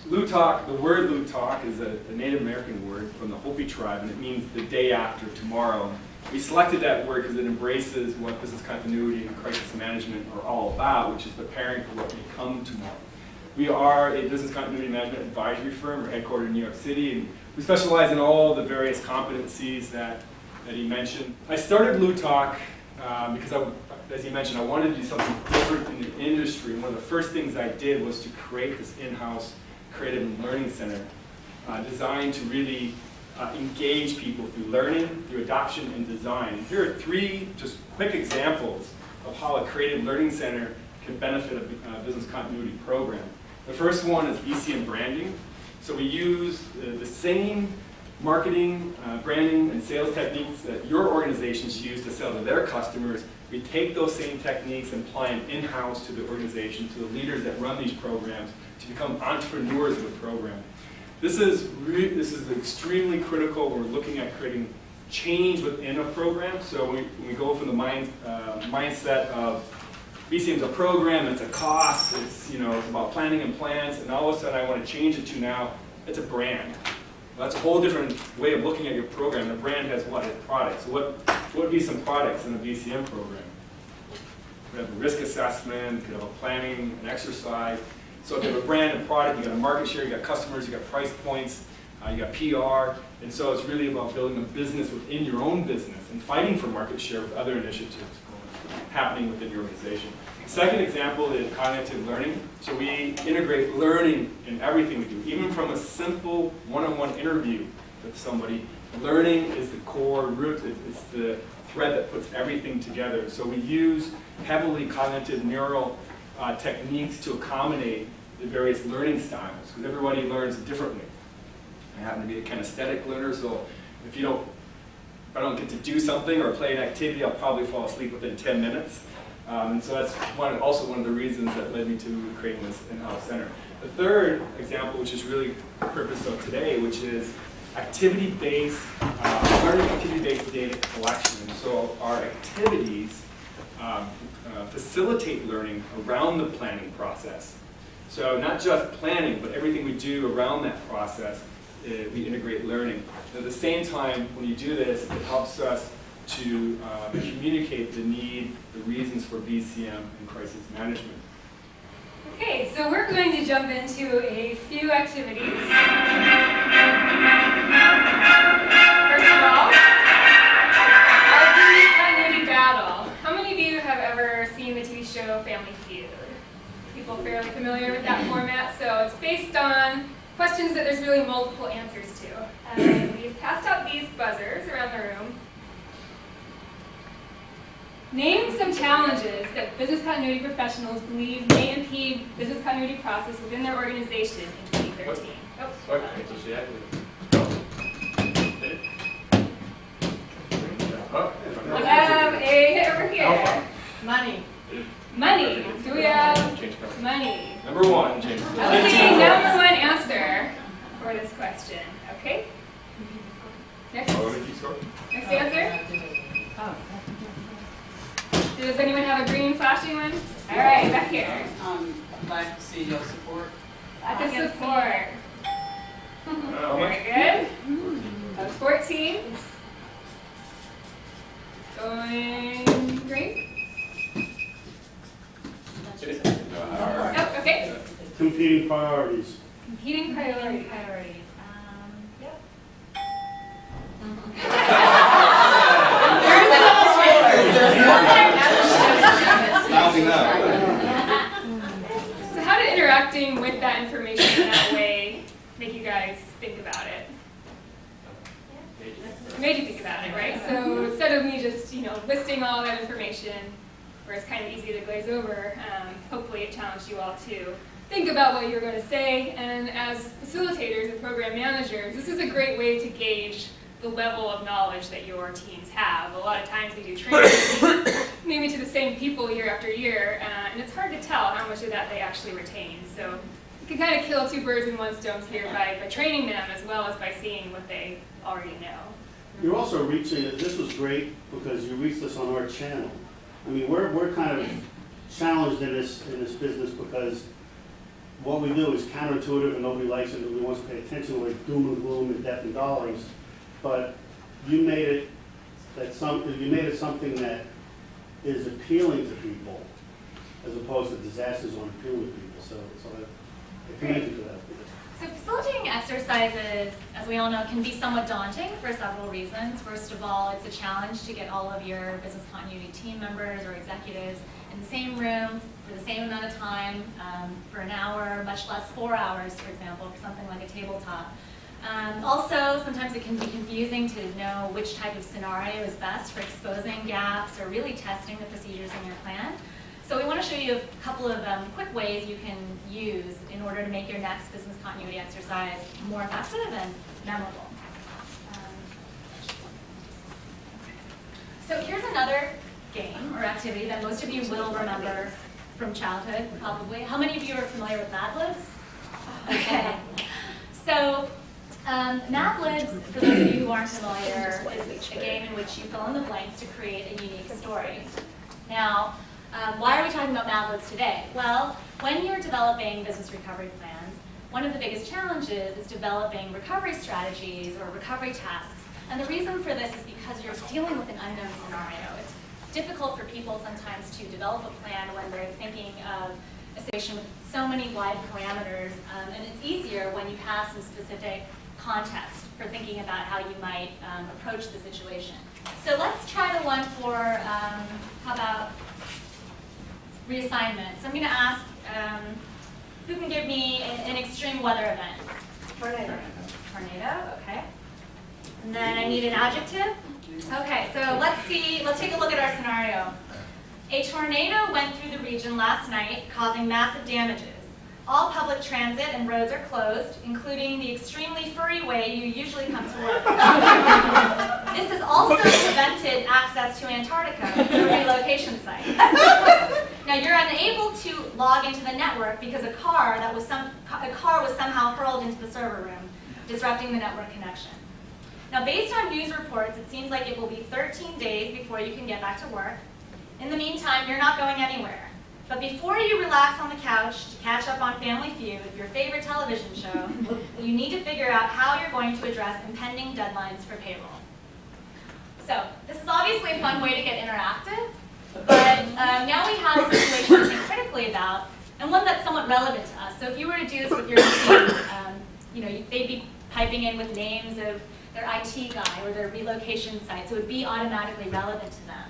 Lootok, the word Lootok is a Native American word from the Hopi tribe, and it means the day after tomorrow. We selected that word because it embraces what business continuity and crisis management are all about, which is preparing for what may come tomorrow. We are a business continuity management advisory firm. We're headquartered in New York City, and we specialize in all the various competencies that he mentioned. I started Lootok because, as he mentioned, I wanted to do something different in the industry. One of the first things I did was to create this in-house creative and learning center designed to really engage people through learning, through adoption, and design. And here are three just quick examples of how a creative learning center can benefit a business continuity program. The first one is BCM branding. So we use the same marketing, branding, and sales techniques that your organizations use to sell to their customers. We take those same techniques and apply them in-house to the organization, to the leaders that run these programs, to become entrepreneurs of the program. This is extremely critical when we're looking at creating change within a program. So when we go from the mindset of BCM is a program, it's a cost, it's about planning and plans, and all of a sudden I want to change it to now it's a brand. Well, that's a whole different way of looking at your program. The brand has what? It's products. So what would be some products in a BCM program? We have a risk assessment, you could have a planning, an exercise. So if you have a brand and product, you got a market share, you got customers, you got price points, you got PR, and so it's really about building a business within your own business and fighting for market share with other initiatives happening within your organization. Second example is cognitive learning. So we integrate learning in everything we do, even from a simple one-on-one interview with somebody. Learning is the core root, it's the thread that puts everything together. So we use heavily cognitive neural techniques to accommodate the various learning styles, because everybody learns differently. I happen to be a kinesthetic learner, so if I don't get to do something or play an activity, I'll probably fall asleep within 10 minutes. And so that's also one of the reasons that led me to creating this in-house center. The third example, which is really the purpose of today, which is activity-based, learning activity-based data collection. And so our activities facilitate learning around the planning process. So not just planning, but everything we do around that process, we integrate learning. At the same time, when you do this, it helps us to communicate the need, the reasons for BCM and crisis management. Okay, so we're going to jump into a few activities. First of all, our business continuity battle. How many of you have ever seen the TV show Family Feud? People fairly familiar with that format? So it's based on questions that there's really multiple answers to. We've passed out these buzzers around the room. Name some challenges that business continuity professionals believe may impede business continuity process within their organization in 2013. We have a over here. Money. Money. Do we have money? Number one. Okay, number one answer for this question. Okay. Next. Next answer. Does anyone have a green flashing one? All right, back here. Lack of CEO support. Lack of support. Very good. That was 14. Going green. Oh, okay. Competing priorities. Competing priorities. Yep. So how did interacting with that information in that way make you guys think about it? It made you think about it, right? So instead of me just, listing all that information, where it's kind of easy to glaze over, hopefully it challenged you all to think about what you're going to say. And as facilitators and program managers, this is a great way to gauge the level of knowledge that your teams have. A lot of times we do training, maybe to the same people year after year, and it's hard to tell how much of that they actually retain. So you can kind of kill two birds with one stone here by training them as well as by seeing what they already know. You're also reaching, this was great because you reached us on our channel. I mean, we're kind of challenged in this business because what we do is counterintuitive and nobody likes it, nobody wants to pay attention, we're doom and gloom and death and dollars. But you made it something that is appealing to people, as opposed to disasters aren't appealing to people. So I commend you for that. So facilitating exercises, as we all know, can be somewhat daunting for several reasons. First of all, it's a challenge to get all of your business continuity team members or executives in the same room for the same amount of time, for an hour, much less 4 hours, for example, for something like a tabletop. Also, sometimes it can be confusing to know which type of scenario is best for exposing gaps or really testing the procedures in your plan. So we want to show you a couple of quick ways you can use in order to make your next business continuity exercise more effective and memorable. So here's another game or activity that most of you will remember from childhood, probably. How many of you are familiar with Mad Libs? Okay. So Mad Libs, for those of you who aren't familiar, is a game in which you fill in the blanks to create a unique story. Now, why are we talking about Mad Libs today? Well, when you're developing business recovery plans, one of the biggest challenges is developing recovery strategies or recovery tasks. And the reason for this is because you're dealing with an unknown scenario. It's difficult for people sometimes to develop a plan when they're thinking of a situation with so many wide parameters, and it's easier when you have some specific context for thinking about how you might approach the situation. So let's try the one for, how about reassignment. So I'm going to ask, who can give me an extreme weather event? Tornado. Tornado, okay. And then I need an adjective. Okay, so let's take a look at our scenario. A tornado went through the region last night, causing massive damages. All public transit and roads are closed, including the extremely furry way you usually come to work. This has also prevented access to Antarctica, the relocation site. Now, you're unable to log into the network because a car was somehow hurled into the server room, disrupting the network connection. Now, based on news reports, it seems like it will be 13 days before you can get back to work. In the meantime, you're not going anywhere. But before you relax on the couch to catch up on Family Feud, your favorite television show, you need to figure out how you're going to address impending deadlines for payroll. So, this is obviously a fun way to get interactive, but now we have a situation to think critically about, and one that's somewhat relevant to us. So if you were to do this with your team, they'd be piping in with names of their IT guy or their relocation site, so it would be automatically relevant to them.